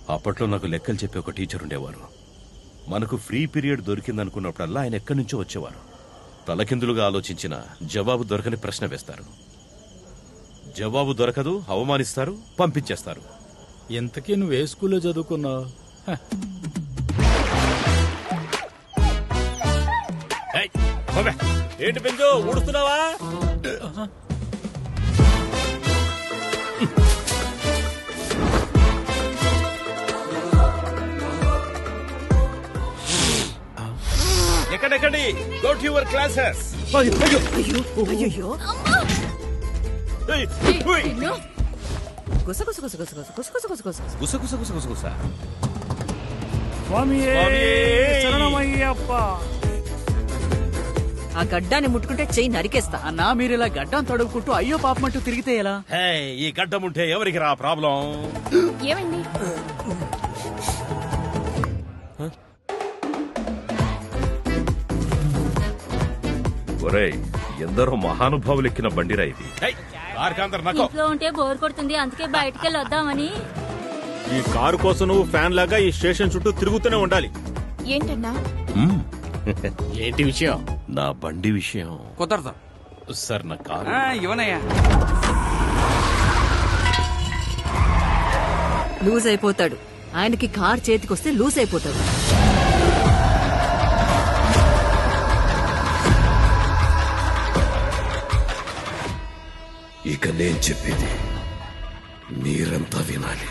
అప్పట్లో నాకు లెక్కలు చెప్పే ఒక టీచర్ ఉండేవారు. మనకు ఫ్రీ పీరియడ్ దొరికిందనుకున్నప్పుడల్లా ఆయన ఎక్కడి నుంచో వచ్చేవారు. తలకిందులుగా ఆలోచించిన జవాబు దొరకని ప్రశ్న వేస్తారు. జవాబు దొరకదు, అవమానిస్తారు, పంపించేస్తారు. ఎంతకీ నువ్వు ఏ స్కూల్లో చదువుకున్నావు? ఏంటి పెంజు ఊడుస్తున్నావా? ఎక్కడెక్కడి గో టు యువర్ క్లాసెస్. గుసగుసగుసగుసగుస. ఆ గడ్డాన్ని ముట్టుకుంటే చెయ్యి నరికేస్తా. అన్నా మీరు ఇలా గడ్డం తడుపుకుంటూ అయ్యో పాపమంటూ తిరిగితే ఎలా? ఈ గడ్డం ఉంటే ఎవరికి రా ప్రాబ్లం? ఏమైంది? ఒరేయ్, ఎందరో మహానుభావులు ఎక్కిన బండిరా ఇది. ఇంట్లో ఉంటే బోర్ కొడుతుంది, అందుకే బయటికి వెళ్ళి వద్దామని. ఈ కారు కోసం నువ్వు ఫ్యాన్ లాగా ఈ స్టేషన్ చుట్టూ తిరుగుతూనే ఉండాలి. ఏంటన్నా? ఏంటి విషయం? నా బండి విషయం కుదరదు సార్. నా కారు ఇవనయ్యా. లూజ్ అయిపోతాడు. ఆయనకి కార్ చేతికొస్తే లూజ్ అయిపోతాడు. ఇక నేను చెప్పేది మీరంతా వినాలి.